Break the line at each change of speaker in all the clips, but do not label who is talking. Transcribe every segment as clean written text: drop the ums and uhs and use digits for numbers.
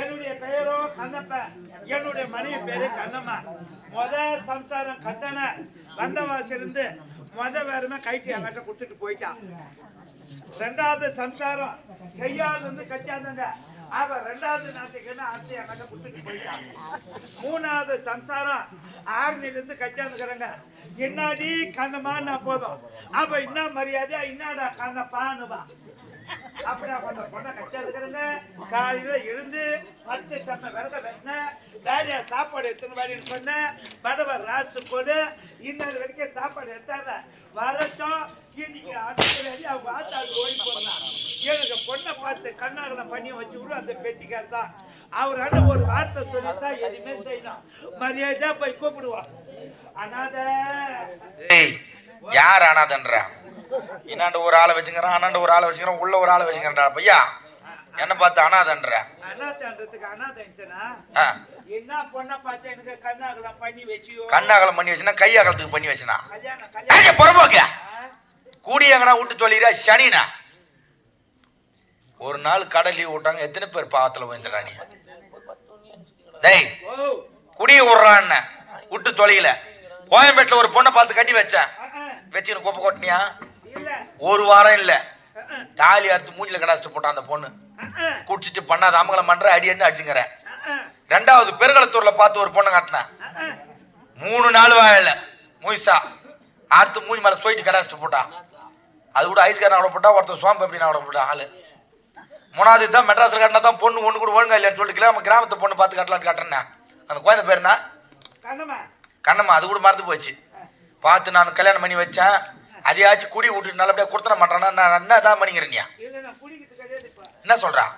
என்னுடைய பெயரோ கண்ணப்ப, என்னுடைய மனைவி பேரு கண்ணம்மா. சம்சாரம் கட்டண வந்தவாசிலிருந்து வேறமே கைட்டு என்கிட்ட கொடுத்துட்டு போயிட்டான். ரெண்டாவது சம்சாரம் செய்யாதுல இருந்து கச்சாந்தங்க அவ ரெண்டாவது நாட்டுக்கு அடுத்து என்கிட்ட கொடுத்துட்டு போயிட்டான். மூணாவது சம்சாரம் ஆர்மில இருந்து கச்சாந்துக்கிறாங்க. என்னாடி கண்ணம்மா போதும் அவ என்ன மரியாதையா என்னடா கண்ணப்பான்னுவா. அப்படி அந்த பொண்ணை கச்சாந்துக்கிறேங்க. காலையில எழுந்து 10 சம விரத வெண்ண வேலையா சாப்பாடு எடுத்துன்னு வேலைன்னு சொன்ன படவர் ராசு போடு இன்னொரு வரைக்கும் சாப்பாடு எடுத்தாங்க. வரட்டும் இன்னைக்கு அடுத்த அவங்க ஆத்தாளுக்கு ஓடி போடலாம். எனக்கு பொண்ணை பார்த்து கண்ணாகலம் பண்ணி வச்சு விடு அந்த பெட்டிக்கார் தான். அவர் அண்ணன் ஒரு வார்த்தை சொல்லித்தான் எதுவுமே செய்யணும். மரியாதையா போய் கூப்பிடுவான். அனாத
யார் அனாதன்ற? இன்னாண்ட ஒரு ஆளை வச்சுக்கிறான், அண்ணாண்ட ஒரு ஆளை வச்சுக்கிறான், உள்ள ஒரு ஆளை வச்சுக்கிறா பையா. என்ன பார்த்து அனாதன்ற?
அனாதன்றதுக்கு அனாதன்ட்டனா என்ன பொண்ணை பார்த்து எனக்கு கண்ணாகலம் பண்ணி வச்சு
கண்ணாகலம் பண்ணி வச்சுனா கை அகலத்துக்கு பண்ணி வச்சுனா புறம்போக்க கூடியங்கனா விட்டு தொழிறா சனினா. ஒரு நாள் கடை லீவ் விட்டாங்க. எத்தனை பேர் பாவத்துல போயிருந்தா நீ? டேய் குடிய விடுறான் விட்டு தொலைல. கோயம்பேட்டில் ஒரு பொண்ணை பார்த்து கட்டி வச்சேன். வச்சுன்னு கொப்பை கொட்டினியா? ஒரு வாரம் இல்ல தாலி அறுத்து மூஞ்சில கடாச்சிட்டு போட்டான் அந்த பொண்ணு. குடிச்சிட்டு பண்ணாத அமங்கலம் பண்ற அடி அடி அடிச்சுங்கிறேன். ரெண்டாவது பெருங்களத்தூர்ல பார்த்து ஒரு பொண்ணு காட்டினேன். 3 நாள் வாழல மூய்சா அறுத்து மூஞ்சி மேல போயிட்டு கடாச்சிட்டு போட்டான். அது கூட ஐஸ்காரன் அவ்வளோ போட்டா, ஒருத்தர் சோம்பு அப்படின்னு அவ்வளோ போட்டா ஆளு. மூணாவது தான் மெட்ராஸ்ல காட்டினா தான் பொண்ணு ஒண்ணு கூட ஒழுங்கா இல்லைன்னு சொல்லிட்டு நம்ம கிராமத்து பொண்ணு பார்த்து கட்டலான்னு காட்டுறேன். அந்த குழந்தை பேருனா கண்ணம்மா. அது கூட மறந்து போச்சு. பார்த்து நான் கல்யாணம் பண்ணி வச்சேன். அதையாச்சும் குடி விட்டுட்டு நல்லபடியா கொடுத்தன மாட்டானா? நான் என்ன தான் பண்ணிக்கிறேன். என்ன சொல்றான்?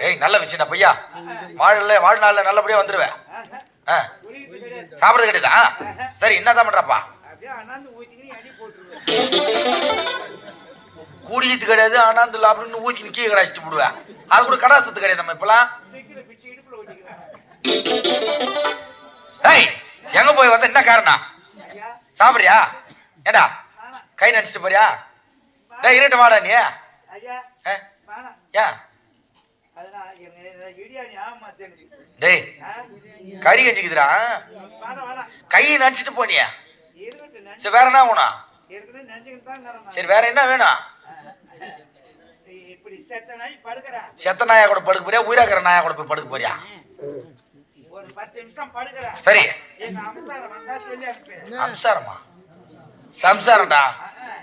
ஏய் நல்ல விஷயம் பையா. வாழ்நாள்ல நல்லபடியா வந்துருவேன். சாப்பிடுறது கிடையாதா? சரி என்னதான் பண்றப்பா? கூடியது கிடையாது. ஆனாந்து அப்படின்னு ஊத்தி கீழே கடாச்சிட்டு போடுவேன். அது கூட கடாசத்து கிடையாது. நம்ம இப்பெல்லாம் எங்க போய் வந்த என்ன காரணம்? சாப்பிடுறியா? ஏடா கை நினைச்சிட்டு போறியா? இருட்ட வாடா நீ. டேய் கறி கஞ்சிக்குதுடா. கையை நினைச்சிட்டு போனியா? சரி வேற என்ன வேணும்? சரி வேற என்ன வேணும்? செத்த நாயா கூட படுக்க போறியா? உயிராக்கிற நாயா கூட போய் படுக்க போறியா? சரி அம்சாரமா? சம்சாரம்டா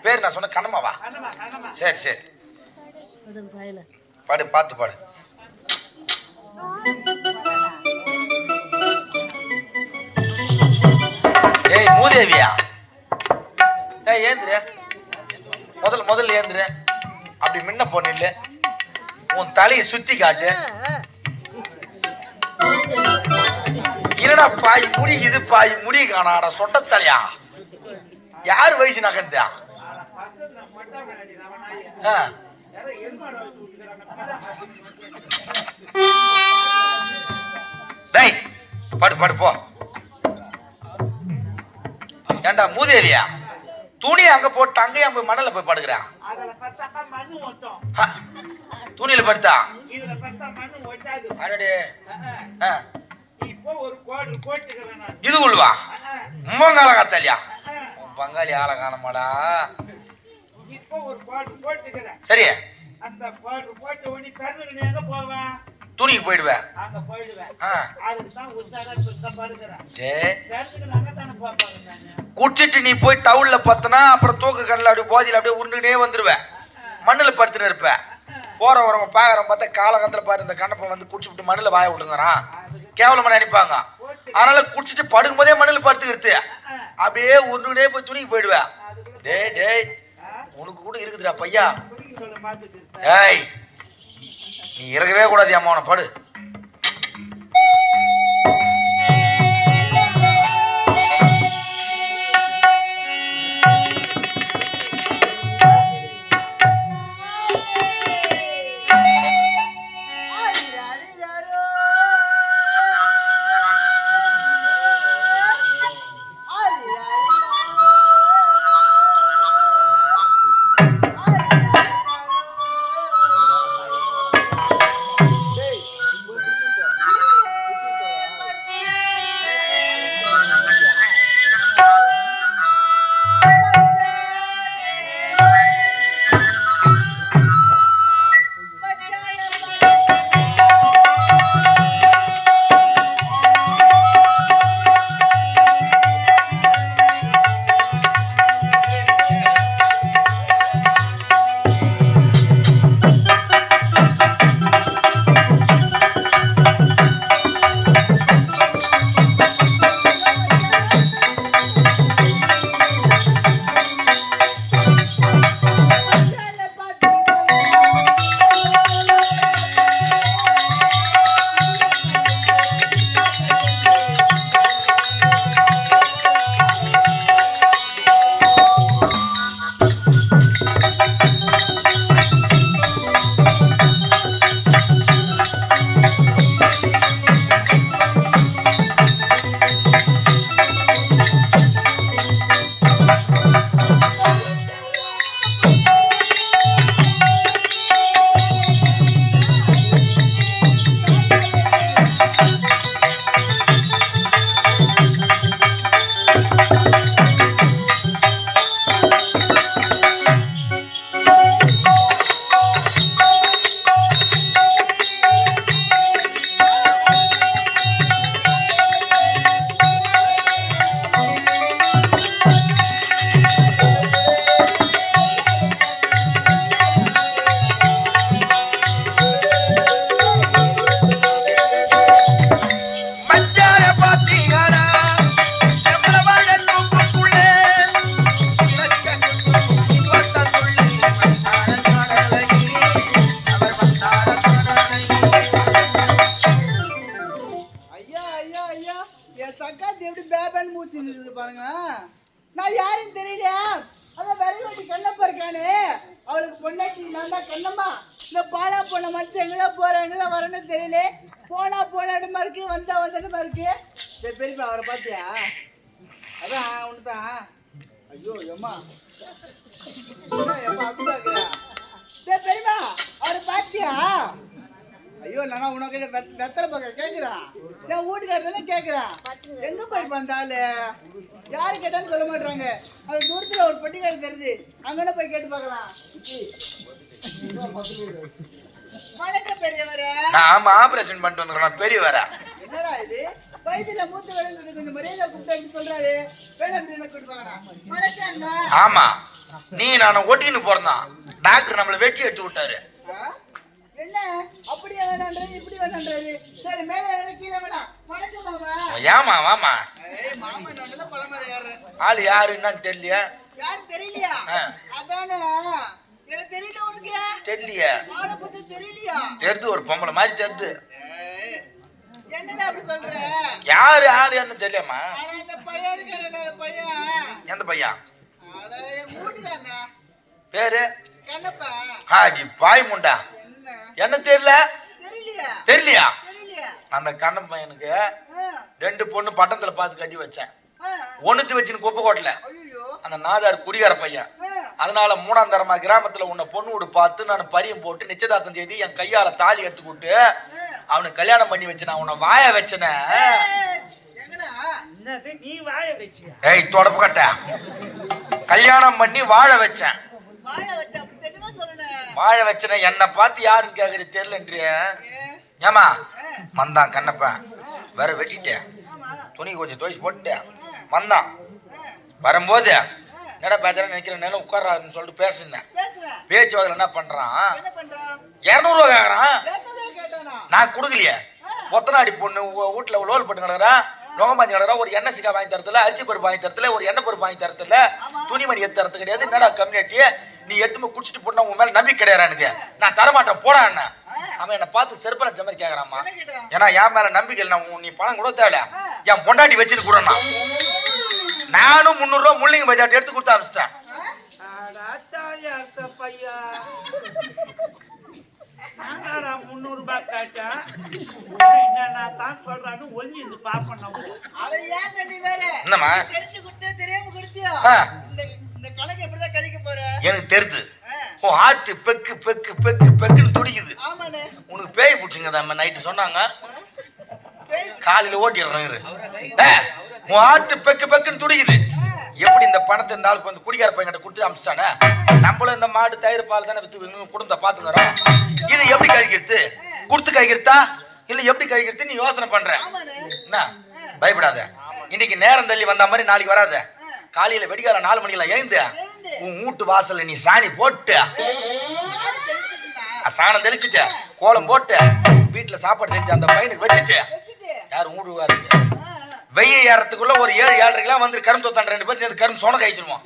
பேர் நான் சொன்ன கண்ணம்மாவா? சரி சரி பாடு பார்த்து பாடு. ஏய் மூதேவியா ஏந்திர முதல்ல ஏந்திர. அப்படி முன்ன பொண்ணு இல்ல உன் தலையை சுத்தி காட்டு. என்னடா பாய் முடி இது பாய் முடி காணாடா சொட்ட தலையா? யாரு வயசு நகர்ந்தா? டேய் பாடு பாடு போ. ஏண்டா மூதேவியா துணி அங்க போட்டு அங்கேயே அங்க மணல போய் படுக்கிறான். துணியில படுத்தா இது உள்வா உம்மங்கால காத்தாலியா? பங்காளி ஆளை காணமாடா. சரி துணிக்கு போயிடுவேன். குடிச்சிட்டு நீ போய் டவுன்ல பத்தனா அப்புறம் தூக்க கடல அப்படியே போதியில அப்படியே உருண்டுனே வந்துருவேன். மண்ணுல படுத்துன்னு இருப்ப. போற வரவங்க பாக்குறவங்க பார்த்தா காலகட்டத்துல பாரு இந்த கண்ணப்ப வந்து குடிச்சு விட்டு மண்ணுல வாய விட்டுங்கிறான் கேவலமா நினைப்பாங்க. அதனால குடிச்சிட்டு படுக்கும் போதே மண்ணுல படுத்துக்கிறது. அப்படியே ஒண்ணுனே போய் துணிக்கு போயிடுவேன். டேய் டேய் உனக்கு கூட இருக்குதுடா பையா. ஏய் நீ இறங்கவே கூடாது அம்மா, உன படு.
நான் யாரும் தெரியலையா? அதான் வெறும் கண்ணப்பா இருக்கானே, அவளுக்கு பொண்ணாட்டி நான் தான் கண்ணம்மா. இந்த பாலா போன மனுஷன் எங்கதான் போறேன் எங்கதான் வரேன்னு தெரியல. போனா போனாடுமா இருக்கு, வந்தா வந்தாடுமா இருக்கு. பெரியப்பா அவரை பார்த்தியா? அதான் ஒண்ணுதான். ஐயோ எம்மா எம்மா அப்படி பாக்குறா? பெரியப்பா அவரை பார்த்தியா? ஐயோ நான் உனக்கு வெத்தலை பார்க்க கேட்குறான். என் வீட்டுக்காரதானே கேட்குறான். எங்கே போயிருப்பான் அந்த ஆளு? யாரு கேட்டான்னு சொல்ல மாட்டாங்க. அது தூரத்தில் ஒரு பெட்டிக்காடு தெரியுது, அங்கே போய் கேட்டு பார்க்கலாம். வணக்கம் பெரியவர.
நான் ஆபரேஷன் பண்ணிட்டு வந்துக்கிறேன் பெரியவர.
என்னடா இது வயதுல மூத்த வேலை சொல்லி கொஞ்சம் மரியாதை கூப்பிட்டு சொல்றாரு. வேலை கூப்பிடுவாங்கடா. வணக்கம்.
ஆமா நீ நான் ஒட்டின்னு போறதான் டாக்டர் நம்மளை வெட்டி எடுத்து விட்டாரு.
என்ன அப்படியே வேணான்றாரு இப்படி வேணான்றாரு. சரி மேல கீழே வேணாம். வணக்கம் மாமா.
ஏமா வாமா.
மாமா நல்ல பழமர யாரு?
ஆளு யாருன்னு தெரியலையா?
யாரு தெரியலையா? அதானே எனக்கு தெரியல. உனக்கு
தெரியலையா?
ஆளை பத்தி தெரியலையா?
தெரிது ஒரு பொம்பளை மாதிரி தெரிது.
என்னடா அப்படி சொல்ற?
யாரு ஆளு என்ன தெரியலையாமா?
ஆனா இந்த பையன் இருக்கானே பையன்.
எந்த பையன்?
அட என் வீட்டுக்காரனா.
பேரு
கண்ணப்பா.
ஹாஜி பாய் முண்டா. என்ன தெரியல?
தெரியலையா?
தெரியலையா?
தெரியலையா?
அந்த கண்ணப்ப பையனுக்கு 2 பொண்ணு பட்டத்துல பார்த்து கட்டி வச்சேன். ஒண்ணுத்து வச்சுன்னு குப்பை கோட்டல. அந்த நாதார் குடிகார பையன். அதனால 3ஆம் தரமா கிராமத்துல உன்னை பொண்ணு வீடு பார்த்து நான் பரியம் போட்டு நிச்சயதார்த்தம் செய்து என் கையால தாலி எடுத்து போட்டு அவனுக்கு கல்யாணம் பண்ணி வச்சு நான் உன்னை வாய வச்சன.
நீ வாய வச்சு
ஏய் தொடப்பு கட்ட கல்யாணம் பண்ணி வாழ வச்சேன். வாழ வச்சன என்ன பார்த்து யாருன்னு கேக்குறது தெரியலன்றிய. ஏமா வந்தான் கண்ணப்பன் வேற வெட்டிட்டேன், துணி கொஞ்சம் துவைச்சு போட்டுட்டேன். வந்தான் வரும்போது என்னடா பேசுறேன் நினைக்கிறேன் உட்காரான்னு சொல்லிட்டு பேசுனேன்.
பேசுறேன்.
பேச்சு வாங்கல என்ன பண்றான்,
என்ன பண்றான்?
200 ரூபா கேக்குறான்.
200 ரூபாய் கேட்டானா?
நான் கொடுக்கலையே. ஒத்தனாடி பொண்ணு வீட்டுல லோல் பண்ணி கிடக்குறான், நோகமாஞ்சி கிடக்குறான். ஒரு எண்ணெய் சிக்கா வாங்கி தரத்துல, அரிசி பருப்பு வாங்கி தரத்துல, ஒரு எண்ணெய் பருப்பு வாங்கி தரத்துல, துணிமணி எடுத்து தரது கிடையாது. என்னடா கம்யூனிட்டியே நீ எடுத்து குடிச்சிட்டு போனா உன் மேல நம்பிக்கை கிடையாது எனக்கு, நான் தரமாட்டேன் போடா என்ன. அவன் என்ன பார்த்து செருப்பல மாதிரி கேக்குறாமா. ஏன்னா என் மேல நம்பிக்கை இல்லை, நீ பணம் கூட தேவையில்ல, என் பொண்டாட்டி வச்சுட்டு கூட நானும் 300 ரூபா முள்ளிங்க பஜாட் எடுத்து கொடுத்து அனுப்பிச்சிட்டேன்.
பையா 300 ரூபாய் கேட்டேன், என்ன தான் சொல்றான்னு ஒல்லி இருந்து பாப்பேன்.
அவன் ஏன் நீ வேற
என்னம்மா
தெரிஞ்சு கொடுத்து தெரியாம கொடுத்தியா? இந்த கணக்கு எப்படிதான் கழிக்க போற?
எனக்கு தெரியுது, உன் ஹார்ட் பெக்கு பெக்கு பெக்கு பெக்குன்னு துடிக்குது.
ஆமாண்ணே.
உனக்கு பேய் பிடிச்சிங்க தான் நைட்டு சொன்னாங்க, காலையில ஓட்டிடுறேன். உன் ஹார்ட் பெக்கு பெக்குன்னு துடிக்குது. எப்படி இந்த பணத்தை இந்த ஆளுக்கு வந்து குடிக்கார பையன்கிட்ட கொடுத்து அமிச்சிட்டானே, நம்மளும் இந்த மாடு தயிர் பால் தானே குடும்பத்தை பாத்துக்கிறோம். இது எப்படி கழிக்கிறது, கொடுத்து கழிக்கிறதா இல்ல எப்படி கழிக்கிறது நீ யோசனை பண்ற என்ன? பயப்படாத, இன்னைக்கு நேரம் தள்ளி வந்த மாதிரி நாளைக்கு வராத. காலையில வெடிகால 4 மணிக்கெல்லாம் எழுந்து உன் வீட்டு வாசல்ல நீ சாணி போட்டு சாணம் தெளிச்சுட்டு கோலம் போட்டு வீட்டுல சாப்பாடு செஞ்சு அந்த பையனுக்கு வச்சுட்டு யாரும் மூடுவாரு. வெய்ய ஏறத்துக்குள்ள ஒரு 7-7:30 வந்து கரும் தோத்தாண்டு 2 பேரும் சேர்ந்து கரும் சோன கழிச்சிருவோம்.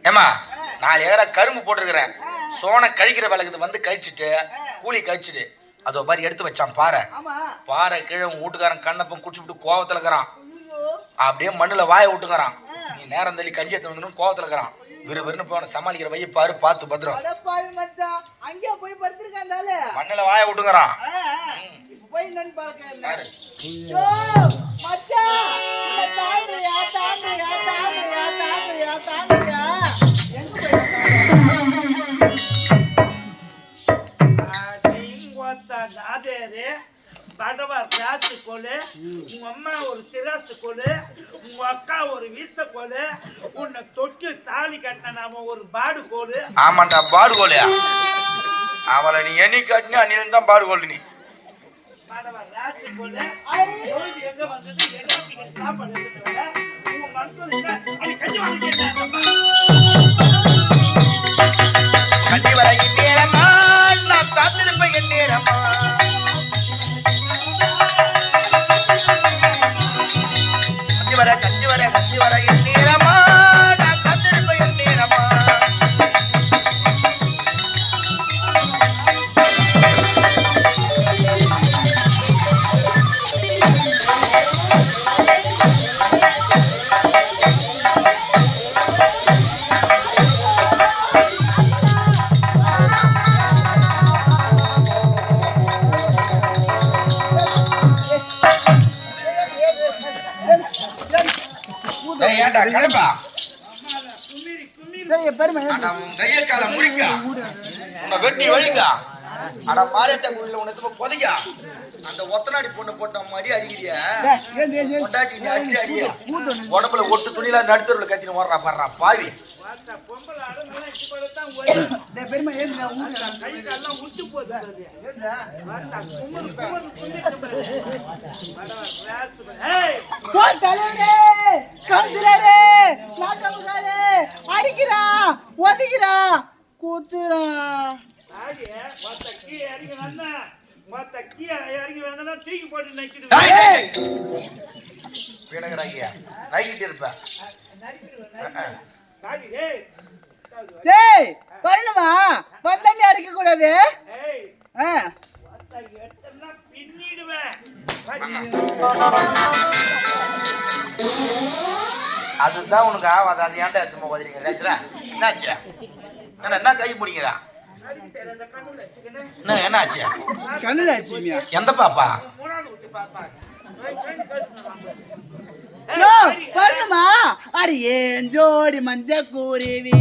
ஏமா 4 ஏக்கரா கரும்பு போட்டிருக்கிறேன், சோன கழிக்கிற வேலைக்கு வந்து கழிச்சுட்டு கூலி கழிச்சுட்டு அதோ மாதிரி எடுத்து வச்சான் பாறை. பாறை கீழே உன் வீட்டுக்காரன் கண்ணப்பம் குடிச்சு விட்டு கோவத்துல இருக்கிறான், அப்படியே மண்ணுல வாய விட்டுக்கிறான். நீ நேரம் தள்ளி கஞ்சி எடுத்து வந்து கோவத்துல இருக்கிறான். விறுவிறுன்னு போன சமாளிக்கிற வைய பாரு, பார்த்து பத்திரம். மண்ணுல வாய விட்டுக்கிறான்.
உங்க அம்மா ஒரு திராசு கோலு, உங்க அக்கா ஒரு வீச கோலு, உன்னை தொட்டு தாலி கட்டின நாம ஒரு பாடு கோலு.
ஆமாண்டா பாடு கோலியா, அவளை நீ எண்ணி காட்டினா அன்னிலும் தான் பாடு கோல். நீ
ராசி கோலு எங்க வந்தது சாப்பாடு உங்க மனசுல
கட்டி வர நேரமா நான் காத்திருப்பேன் நேரமா. கட்சி வர என் நேரமா நான் காத்திருப்பேன் என் நேரமா. ஏண்டா கலப்பா கைய கால முறிக்கா உன்னை வெட்டி வழிக்கா அட மாரியத்த கோயில உனக்கு புதைக்கா. அந்த ஒத்தனாடி பொண்ணு போட்ட மாதிரி அடிக்கிறியா பொண்டாட்டி நீ அடிச்சு அடியா உடம்புல ஒட்டு துணியில நடுத்தருல கத்தின்னு ஓடுறா பாடுறா பாவி.
அடிக்கிறா ஒதுக்கிறா கூத்துறா
தூக்கி போட்டு நக்கிட்டு
இருப்பேன்.
வரணுமா வந்தண்ணி அடிக்க கூடாது.
அதுதான் உனக்கு ஆகாது. அது ஏன்டா எடுத்து போதிரீங்க என்னாச்சு? என்ன கை பிடிக்கிறா என்ன ஆச்சு? எந்த பாப்பா
வரணுமா? அடி ஏன் ஜோடி மஞ்ச கூறிவி